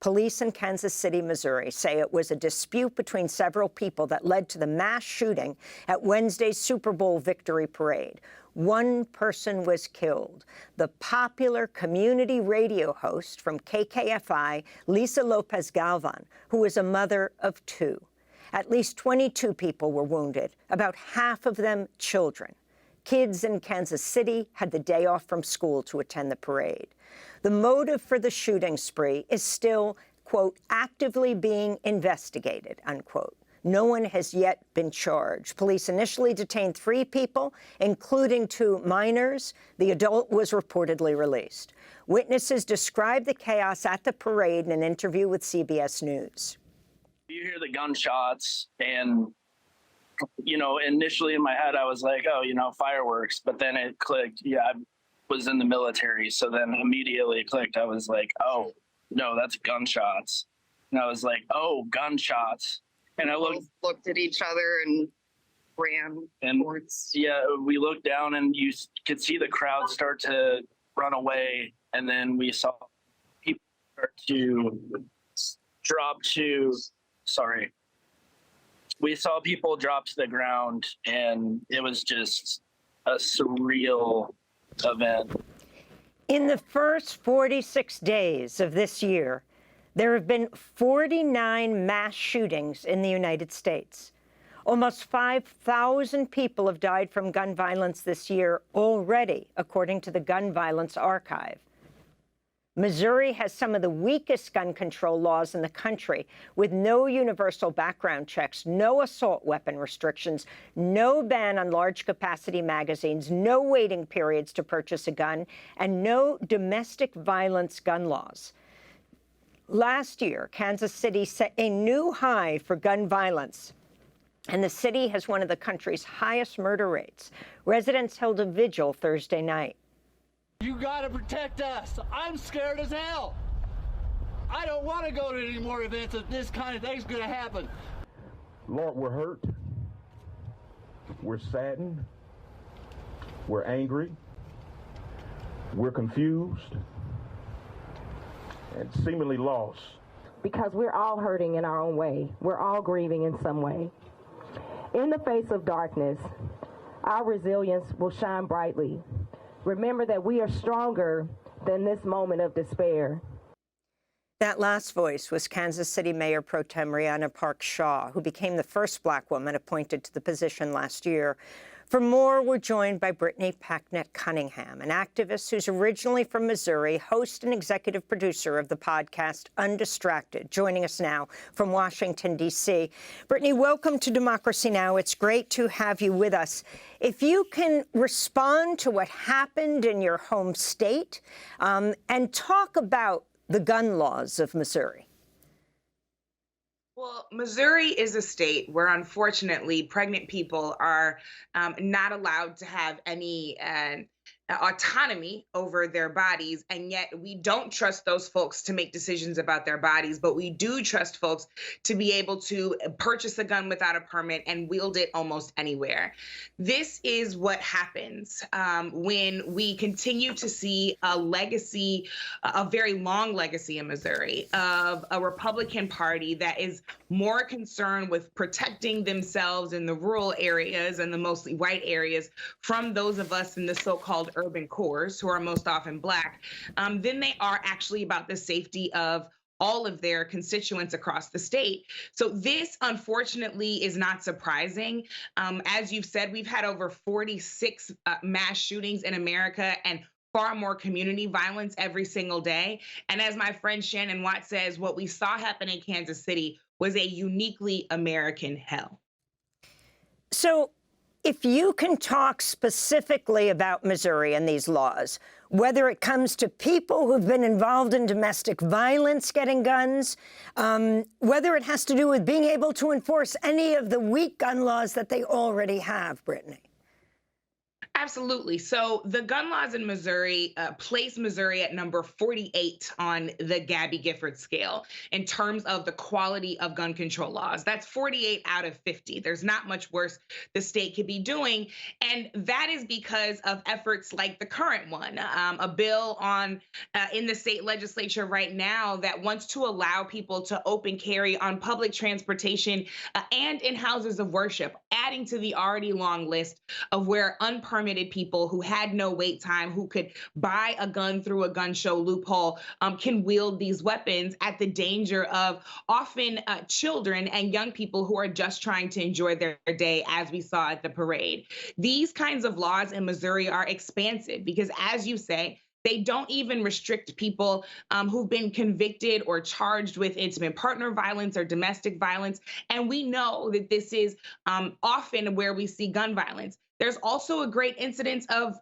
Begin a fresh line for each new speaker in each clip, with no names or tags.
Police in Kansas City, Missouri, say it was a dispute between several people that led to the mass shooting at Wednesday's Super Bowl victory parade. One person was killed. The popular community radio host from KKFI, Lisa Lopez-Galvan, who was a mother of two. At least 22 people were wounded, about half of them children. Kids in Kansas City had the day off from school to attend the parade. The motive for the shooting spree is still, quote, actively being investigated, unquote. No one has yet been charged. Police initially detained 3 people, including 2 minors. The adult was reportedly released. Witnesses described the chaos at the parade in an interview with CBS News.
You hear the gunshots and, initially in my head, I was like, oh, fireworks. But then it clicked. Yeah, I was in the military. So then immediately it clicked. I was like, oh, no, that's gunshots. And I was like, oh, gunshots. And I
looked at each other and ran towards.
Yeah, we looked down and you could see the crowd start to run away. And then we saw people start to drop to, we saw people drop to the ground, and it was just a surreal event.
In the first 46 days of this year, there have been 49 mass shootings in the United States. Almost 5,000 people have died from gun violence this year already, according to the Gun Violence Archive. Missouri has some of the weakest gun control laws in the country, with no universal background checks, no assault weapon restrictions, no ban on large-capacity magazines, no waiting periods to purchase a gun, and no domestic violence gun laws. Last year, Kansas City set a new high for gun violence, and the city has one of the country's highest murder rates. Residents held a vigil Thursday night.
You gotta protect us. I'm scared as hell. I don't want to go to any more events if this kind of thing's gonna happen.
Lord, we're hurt. We're saddened. We're angry. We're confused. And seemingly lost.
Because we're all hurting in our own way. We're all grieving in some way. In the face of darkness, our resilience will shine brightly. Remember that we are stronger than this moment of despair.
That last voice was Kansas City Mayor Pro Tem Rihanna Park Shaw, who became the first Black woman appointed to the position last year. For more, we're joined by Brittany Packnett Cunningham, an activist who's originally from Missouri, host and executive producer of the podcast Undistracted, joining us now from Washington, D.C. Brittany, welcome to Democracy Now! It's great to have you with us. If you can respond to what happened in your home state and talk about the gun laws of Missouri.
Well, Missouri is a state where, unfortunately, pregnant people are not allowed to have any autonomy over their bodies, and yet we don't trust those folks to make decisions about their bodies, but we do trust folks to be able to purchase a gun without a permit and wield it almost anywhere. This is what happens when we continue to see a legacy, a very long legacy in Missouri, of a Republican Party that is more concerned with protecting themselves in the rural areas and the mostly white areas from those of us in the so-called urban cores, who are most often Black, than they are actually about the safety of all of their constituents across the state. So this, unfortunately, is not surprising. As you've said, we've had over 46 mass shootings in America and far more community violence every single day. And as my friend Shannon Watt says, what we saw happen in Kansas City was a uniquely American hell.
So if you can talk specifically about Missouri and these laws, whether it comes to people who've been involved in domestic violence getting guns, whether it has to do with being able to enforce any of the weak gun laws that they already have, Brittany.
Absolutely. So the gun laws in Missouri place Missouri at number 48 on the Gabby Gifford scale in terms of the quality of gun control laws. That's 48 out of 50. There's not much worse the state could be doing. And that is because of efforts like the current one, a bill on in the state legislature right now that wants to allow people to open carry on public transportation and in houses of worship, adding to the already long list of where unpermitted people who had no wait time, who could buy a gun through a gun show loophole, can wield these weapons at the danger of often children and young people who are just trying to enjoy their day, as we saw at the parade. These kinds of laws in Missouri are expansive because, as you say, they don't even restrict people who've been convicted or charged with intimate partner violence or domestic violence. And we know that this is often where we see gun violence. There's also a great incidence of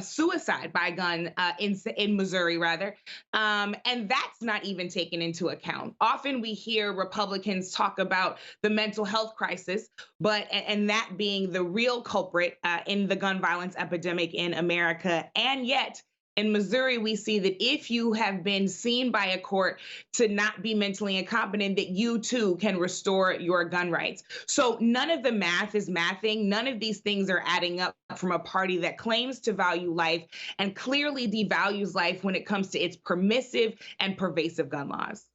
suicide by gun in Missouri, rather, and that's not even taken into account. Often we hear Republicans talk about the mental health crisis, and that being the real culprit in the gun violence epidemic in America, and yet in Missouri, we see that if you have been seen by a court to not be mentally incompetent, that you too can restore your gun rights. So none of the math is mathing. None of these things are adding up from a party that claims to value life and clearly devalues life when it comes to its permissive and pervasive gun laws.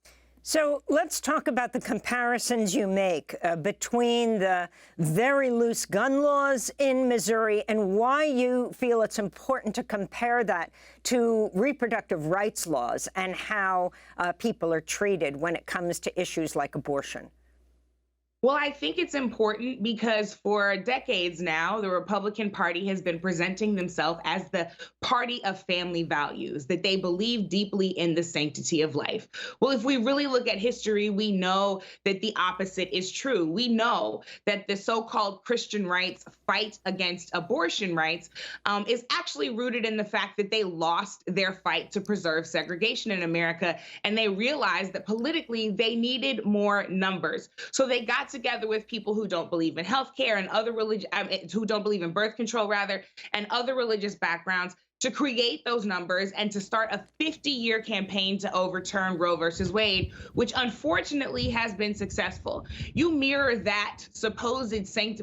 So let's talk about the comparisons you make between the very loose gun laws in Missouri and why you feel it's important to compare that to reproductive rights laws and how people are treated when it comes to issues like abortion.
Well, I think it's important because for decades now, the Republican Party has been presenting themselves as the party of family values, that they believe deeply in the sanctity of life. Well, if we really look at history, we know that the opposite is true. We know that the so-called Christian rights fight against abortion rights is actually rooted in the fact that they lost their fight to preserve segregation in America, and they realized that politically they needed more numbers. So they got together with people who don't believe in healthcare and other who don't believe in birth control, rather, and other religious backgrounds to create those numbers and to start a 50-year campaign to overturn Roe versus Wade, which unfortunately has been successful. You mirror that supposed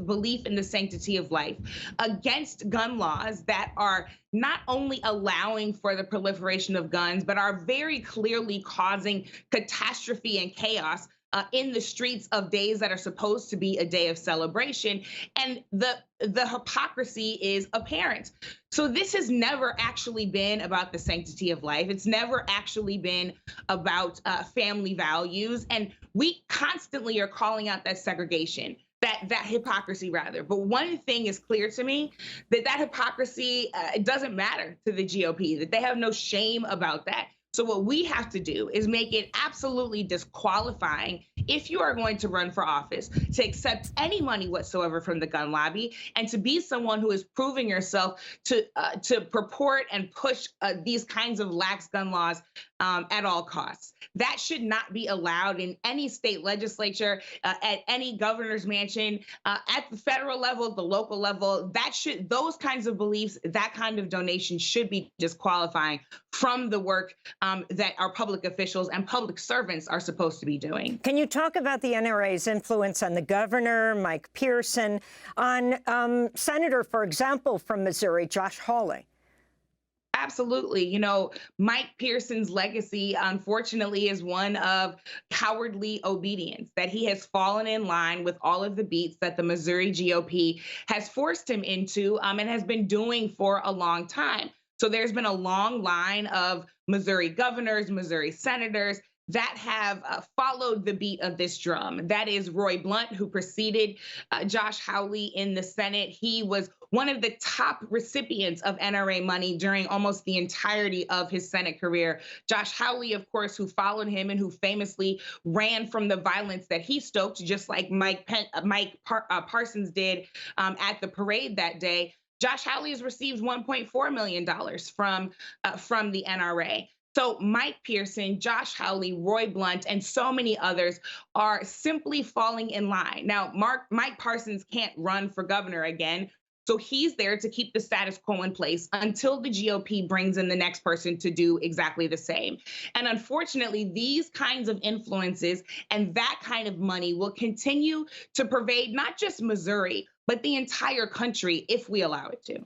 belief in the sanctity of life against gun laws that are not only allowing for the proliferation of guns, but are very clearly causing catastrophe and chaos in the streets of days that are supposed to be a day of celebration. And the hypocrisy is apparent. So this has never actually been about the sanctity of life. It's never actually been about family values. And we constantly are calling out that segregation, that hypocrisy rather. But one thing is clear to me, that hypocrisy it doesn't matter to the GOP, that they have no shame about that. So what we have to do is make it absolutely disqualifying if you are going to run for office, to accept any money whatsoever from the gun lobby, and to be someone who is proving yourself to purport and push these kinds of lax gun laws at all costs. That should not be allowed in any state legislature, at any governor's mansion, at the federal level, the local level. Those kinds of beliefs, that kind of donation should be disqualifying from the work that our public officials and public servants are supposed to be doing.
Can you talk about the NRA's influence on the governor, Mike Pearson, on Senator, for example, from Missouri, Josh Hawley?
Absolutely. You know, Mike Pearson's legacy, unfortunately, is one of cowardly obedience, that he has fallen in line with all of the beats that the Missouri GOP has forced him into and has been doing for a long time. So there's been a long line of Missouri governors, Missouri senators that have followed the beat of this drum. That is Roy Blunt, who preceded Josh Hawley in the Senate. He was one of the top recipients of NRA money during almost the entirety of his Senate career. Josh Hawley, of course, who followed him and who famously ran from the violence that he stoked, just like Mike Parsons did at the parade that day. Josh Hawley has received $1.4 million from the NRA. So Mike Pearson, Josh Hawley, Roy Blunt, and so many others are simply falling in line. Now, Mike Parsons can't run for governor again, So he's there to keep the status quo in place until the GOP brings in the next person to do exactly the same. And unfortunately, these kinds of influences and that kind of money will continue to pervade not just Missouri, but the entire country if we allow it to.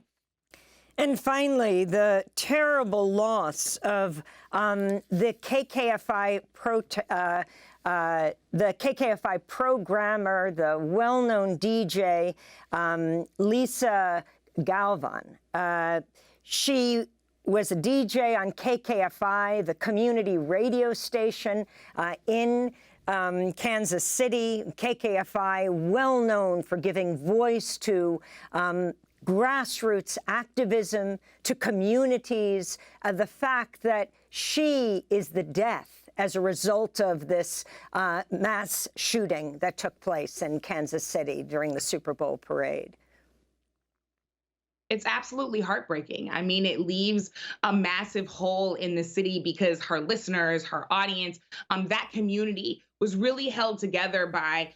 And finally, the terrible loss of the KKFI programmer, the well-known DJ, Lisa Galan. She was a DJ on KKFI, the community radio station in Kansas City. KKFI, well known for giving voice to grassroots activism, to communities. The fact that she is the death as a result of this mass shooting that took place in Kansas City during the Super Bowl parade.
It's absolutely heartbreaking. I mean, it leaves a massive hole in the city because her listeners, her audience, that community was really held together by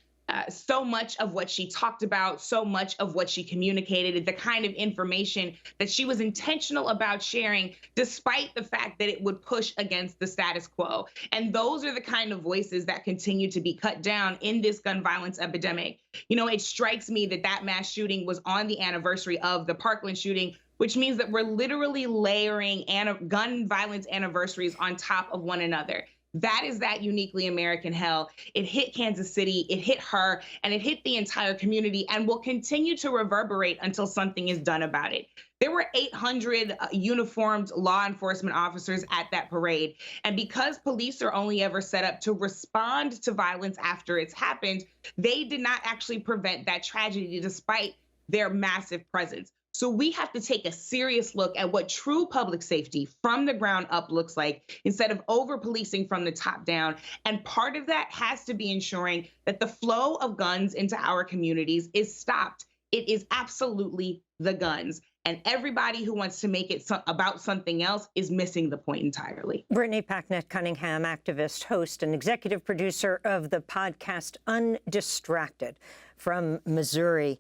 so much of what she talked about, so much of what she communicated, the kind of information that she was intentional about sharing, despite the fact that it would push against the status quo. And those are the kind of voices that continue to be cut down in this gun violence epidemic. You know, it strikes me that that mass shooting was on the anniversary of the Parkland shooting, which means that we're literally layering gun violence anniversaries on top of one another. That is that uniquely American hell. It hit Kansas City, it hit her, and it hit the entire community and will continue to reverberate until something is done about it. There were 800 uniformed law enforcement officers at that parade. And because police are only ever set up to respond to violence after it's happened, they did not actually prevent that tragedy despite their massive presence. So we have to take a serious look at what true public safety from the ground up looks like instead of over-policing from the top down. And part of that has to be ensuring that the flow of guns into our communities is stopped. It is absolutely the guns. And everybody who wants to make it about something else is missing the point entirely.
Brittany Packnett Cunningham, activist, host, and executive producer of the podcast Undistracted from Missouri.